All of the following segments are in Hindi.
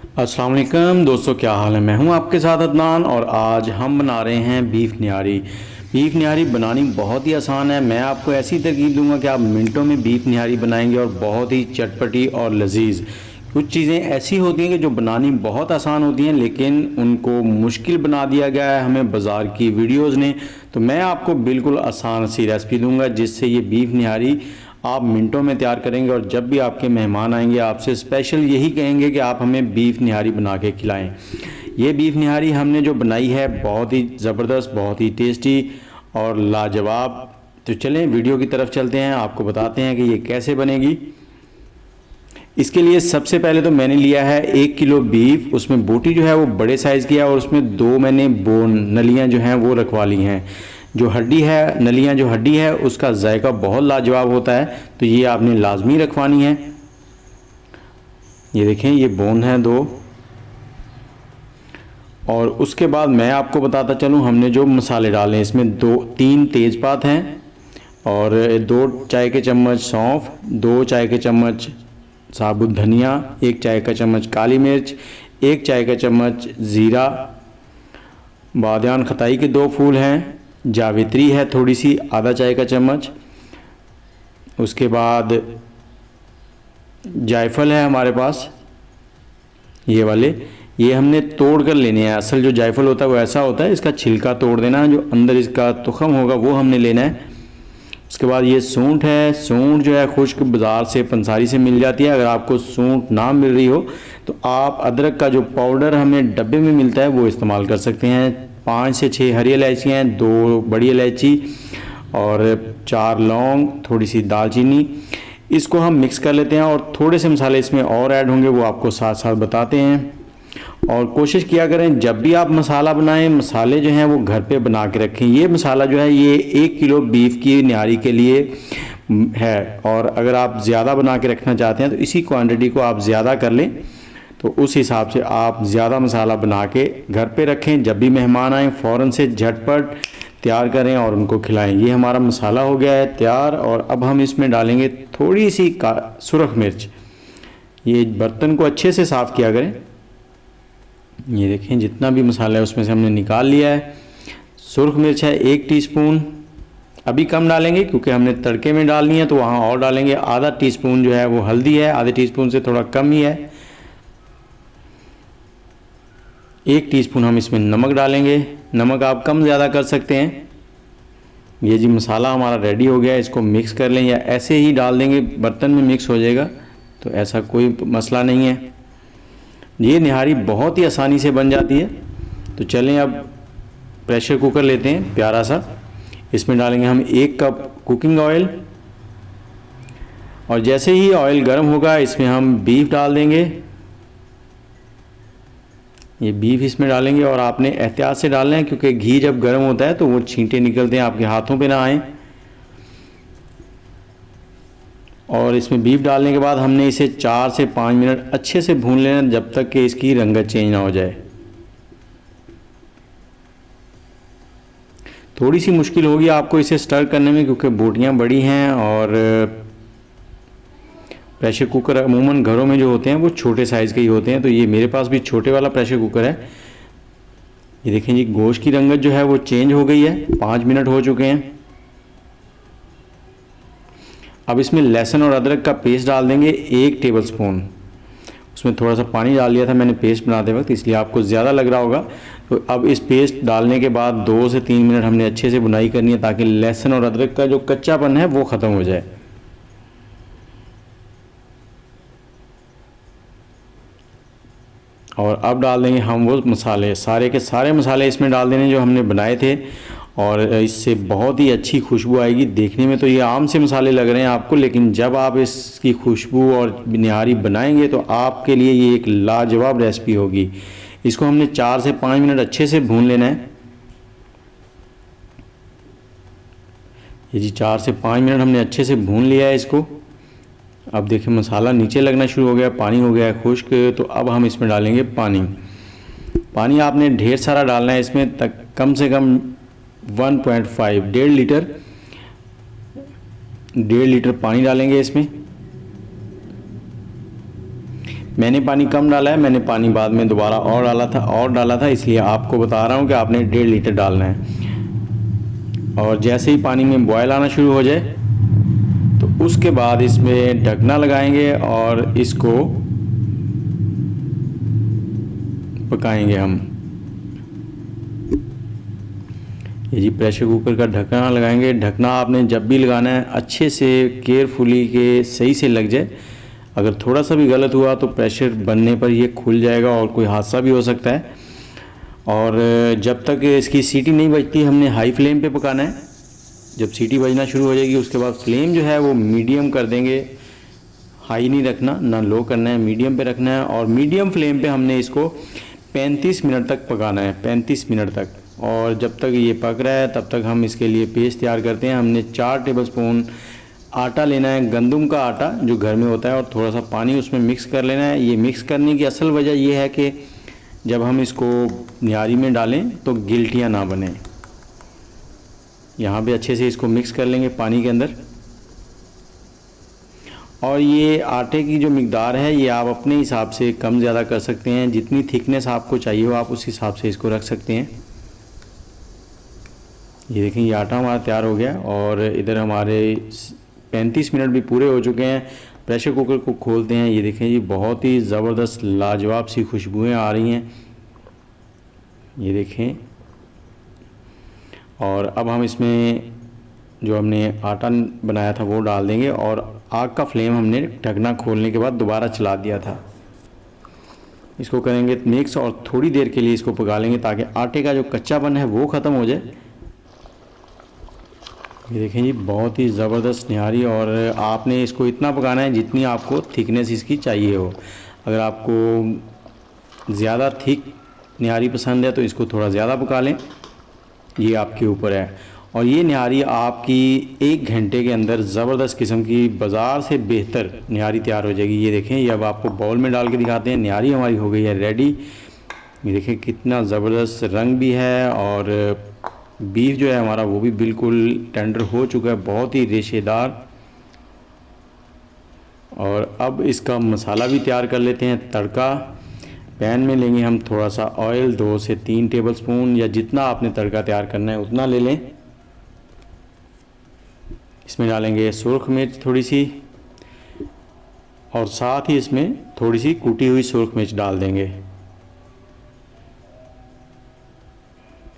अस्सलाम वालेकुम दोस्तों, क्या हाल है। मैं हूं आपके साथ अदनान और आज हम बना रहे हैं बीफ निहारी। बीफ निहारी बनानी बहुत ही आसान है। मैं आपको ऐसी तरकीब दूंगा कि आप मिनटों में बीफ निहारी बनाएंगे और बहुत ही चटपटी और लजीज। कुछ चीज़ें ऐसी होती हैं कि जो बनानी बहुत आसान होती हैं लेकिन उनको मुश्किल बना दिया गया है हमें बाज़ार की वीडियोज़ ने। तो मैं आपको बिल्कुल आसान सी रेसिपी दूंगा जिससे ये बीफ निहारी आप मिनटों में तैयार करेंगे और जब भी आपके मेहमान आएंगे आपसे स्पेशल यही कहेंगे कि आप हमें बीफ निहारी बना के खिलाएं। ये बीफ निहारी हमने जो बनाई है बहुत ही ज़बरदस्त, बहुत ही टेस्टी और लाजवाब। तो चलें वीडियो की तरफ चलते हैं, आपको बताते हैं कि ये कैसे बनेगी। इसके लिए सबसे पहले तो मैंने लिया है 1 किलो बीफ। उसमें बोटी जो है वो बड़े साइज़ की है और उसमें 2 मैंने बोन नलियाँ जो हैं वो रखवा ली हैं। जो हड्डी है, नलियाँ जो हड्डी है उसका जायका बहुत लाजवाब होता है, तो ये आपने लाजमी रखवानी है। ये देखें, ये बोन है 2। और उसके बाद मैं आपको बताता चलूँ हमने जो मसाले डाले हैं इसमें 3 तेज़पात हैं और 2 चाय के चम्मच सौंफ, 2 चाय के चम्मच साबुत धनिया, 1 चाय का चम्मच काली मिर्च, 1 चाय का चम्मच ज़ीरा, बादियान खताई के 2 फूल हैं, जावित्री है थोड़ी सी आधा चाय का चम्मच। उसके बाद जायफल है हमारे पास ये वाले, ये हमने तोड़ कर लेने हैं। असल जो जायफल होता है वो ऐसा होता है, इसका छिलका तोड़ देना है, जो अंदर इसका तुखम होगा वो हमने लेना है। उसके बाद ये सूंठ है। सूंठ जो है खुश्क बाज़ार से पंसारी से मिल जाती है। अगर आपको सूंठ ना मिल रही हो तो आप अदरक का जो पाउडर हमें डब्बे में मिलता है वो इस्तेमाल कर सकते हैं। 5 से 6 हरी इलायची हैं, 2 बड़ी इलायची और 4 लौंग, थोड़ी सी दालचीनी। इसको हम मिक्स कर लेते हैं और थोड़े से मसाले इसमें और ऐड होंगे, वो आपको साथ साथ बताते हैं। और कोशिश किया करें जब भी आप मसाला बनाएं, मसाले जो हैं वो घर पे बना के रखें। ये मसाला जो है ये 1 किलो बीफ की निहारी के लिए है और अगर आप ज़्यादा बना के रखना चाहते हैं तो इसी क्वांटिटी को आप ज़्यादा कर लें। तो उस हिसाब से आप ज़्यादा मसाला बना के घर पे रखें, जब भी मेहमान आएँ फ़ौरन से झटपट तैयार करें और उनको खिलाएं। ये हमारा मसाला हो गया है तैयार और अब हम इसमें डालेंगे थोड़ी सी सुरख मिर्च। ये बर्तन को अच्छे से साफ़ किया करें। ये देखें जितना भी मसाला है उसमें से हमने निकाल लिया है। सुरख मिर्च है 1 टीस्पून, अभी कम डालेंगे क्योंकि हमने तड़के में डालनी है तो वहाँ और डालेंगे। आधा टीस्पून जो है वो हल्दी है, आधे टीस्पून से थोड़ा कम ही है। 1 टीस्पून हम इसमें नमक डालेंगे, नमक आप कम ज़्यादा कर सकते हैं। ये जी मसाला हमारा रेडी हो गया है, इसको मिक्स कर लें या ऐसे ही डाल देंगे बर्तन में मिक्स हो जाएगा, तो ऐसा कोई मसला नहीं है। ये निहारी बहुत ही आसानी से बन जाती है। तो चलें अब प्रेशर कुकर लेते हैं प्यारा सा। इसमें डालेंगे हम 1 कप कुकिंग ऑयल और जैसे ही ऑयल गर्म होगा इसमें हम बीफ डाल देंगे। ये बीफ इसमें डालेंगे और आपने एहतियात से डालना है क्योंकि घी जब गर्म होता है तो वो छींटे निकलते हैं, आपके हाथों पे ना आए। और इसमें बीफ डालने के बाद हमने इसे 4 से 5 मिनट अच्छे से भून लेना जब तक कि इसकी रंगत चेंज ना हो जाए। थोड़ी सी मुश्किल होगी आपको इसे स्टर करने में क्योंकि बोटियां बड़ी हैं और प्रेशर कुकर अमूमन घरों में जो होते हैं वो छोटे साइज़ के ही होते हैं, तो ये मेरे पास भी छोटे वाला प्रेशर कुकर है। ये देखें जी गोश्त की रंगत जो है वो चेंज हो गई है, 5 मिनट हो चुके हैं। अब इसमें लहसुन और अदरक का पेस्ट डाल देंगे 1 टेबलस्पून। उसमें थोड़ा सा पानी डाल दिया था मैंने पेस्ट बनाते वक्त, इसलिए आपको ज़्यादा लग रहा होगा। तो अब इस पेस्ट डालने के बाद 2 से 3 मिनट हमने अच्छे से बुनाई करनी है ताकि लहसुन और अदरक का जो कच्चापन है वो ख़त्म हो जाए। और अब डाल देंगे हम वो मसाले, सारे के सारे मसाले इसमें डाल देने जो हमने बनाए थे और इससे बहुत ही अच्छी खुशबू आएगी। देखने में तो ये आम से मसाले लग रहे हैं आपको, लेकिन जब आप इसकी खुशबू और निहारी बनाएंगे तो आपके लिए ये एक लाजवाब रेसिपी होगी। इसको हमने 4 से 5 मिनट अच्छे से भून लेना है। ये जी 4 से 5 मिनट हमने अच्छे से भून लिया है इसको। अब देखिए मसाला नीचे लगना शुरू हो गया, पानी हो गया है खुश्क। तो अब हम इसमें डालेंगे पानी। पानी आपने ढेर सारा डालना है इसमें, तक कम से कम 1.5 1.5 लीटर पानी डालेंगे इसमें। मैंने पानी कम डाला है, मैंने पानी बाद में दोबारा और डाला था, इसलिए आपको बता रहा हूँ कि आपने 1.5 लीटर डालना है। और जैसे ही पानी में बॉयल आना शुरू हो जाए तो उसके बाद इसमें ढकना लगाएंगे और इसको पकाएंगे हम। ये जी प्रेशर कुकर का ढक्कन लगाएंगे। ढकना आपने जब भी लगाना है अच्छे से केयरफुली के सही से लग जाए। अगर थोड़ा सा भी गलत हुआ तो प्रेशर बनने पर ये खुल जाएगा और कोई हादसा भी हो सकता है। और जब तक इसकी सीटी नहीं बजती हमने हाई फ्लेम पे पकाना है। जब सीटी बजना शुरू हो जाएगी उसके बाद फ्लेम जो है वो मीडियम कर देंगे। हाई नहीं रखना, ना लो करना है, मीडियम पे रखना है। और मीडियम फ्लेम पे हमने इसको 35 मिनट तक पकाना है, 35 मिनट तक। और जब तक ये पक रहा है तब तक हम इसके लिए पेस्ट तैयार करते हैं। हमने 4 टेबलस्पून आटा लेना है, गंदम का आटा जो घर में होता है, और थोड़ा सा पानी उसमें मिक्स कर लेना है। ये मिक्स करने की असल वजह ये है कि जब हम इसको निहारी में डालें तो गिल्टियाँ ना बने। यहाँ पे अच्छे से इसको मिक्स कर लेंगे पानी के अंदर। और ये आटे की जो मिकदार है ये आप अपने हिसाब से कम ज़्यादा कर सकते हैं। जितनी थिकनेस आपको चाहिए हो आप उस हिसाब से इसको रख सकते हैं। ये देखें ये आटा हमारा तैयार हो गया और इधर हमारे 35 मिनट भी पूरे हो चुके हैं। प्रेशर कुकर को खोलते हैं। ये देखें जी बहुत ही ज़बरदस्त लाजवाब सी खुशबुएं आ रही हैं, ये देखें। और अब हम इसमें जो हमने आटा बनाया था वो डाल देंगे और आग का फ्लेम हमने ढकना खोलने के बाद दोबारा चला दिया था। इसको करेंगे मिक्स और थोड़ी देर के लिए इसको पका लेंगे ताकि आटे का जो कच्चापन है वो ख़त्म हो जाए। ये देखें जी बहुत ही ज़बरदस्त निहारी। और आपने इसको इतना पकाना है जितनी आपको थिकनेस इसकी चाहिए हो। अगर आपको ज़्यादा थिक निहारी पसंद है तो इसको थोड़ा ज़्यादा पका लें, ये आपके ऊपर है। और ये निहारी आपकी 1 घंटे के अंदर ज़बरदस्त किस्म की बाज़ार से बेहतर निहारी तैयार हो जाएगी। ये देखें ये अब आपको बाउल में डाल के दिखाते हैं। निहारी हमारी हो गई है रेडी। ये देखें कितना ज़बरदस्त रंग भी है और बीफ जो है हमारा वो भी बिल्कुल टेंडर हो चुका है, बहुत ही रेशेदार। और अब इसका मसाला भी तैयार कर लेते हैं। तड़का पैन में लेंगे हम थोड़ा सा ऑयल, 2 से 3 टेबलस्पून या जितना आपने तड़का तैयार करना है उतना ले लें। इसमें डालेंगे सुर्ख मिर्च थोड़ी सी और साथ ही इसमें थोड़ी सी कूटी हुई सुर्ख मिर्च डाल देंगे।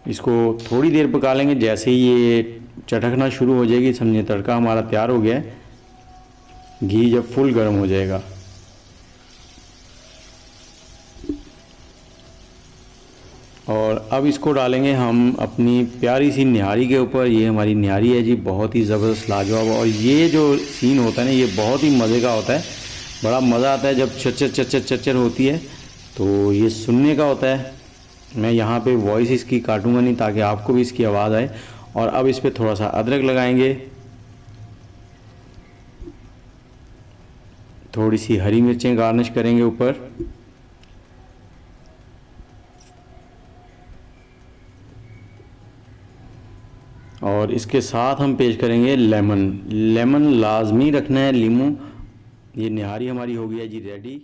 इसको थोड़ी देर पका लेंगे। जैसे ही ये चटकना शुरू हो जाएगी समझिए तड़का हमारा तैयार हो गया है। घी जब फुल गर्म हो जाएगा और अब इसको डालेंगे हम अपनी प्यारी सी निहारी के ऊपर। ये हमारी निहारी है जी, बहुत ही ज़बरदस्त लाजवाब। और ये जो सीन होता है ना ये बहुत ही मज़े का होता है। बड़ा मज़ा आता है जब चरचर चरचर चरचर होती है तो ये सुनने का होता है। मैं यहाँ पे वॉइस इसकी काटूंगा नहीं ताकि आपको भी इसकी आवाज़ आए। और अब इस पर थोड़ा सा अदरक लगाएंगे, थोड़ी सी हरी मिर्चें गार्निश करेंगे ऊपर। और इसके साथ हम पेश करेंगे लेमन। लेमन लाजमी रखना है, लीमू। ये निहारी हमारी हो गई है जी रेडी।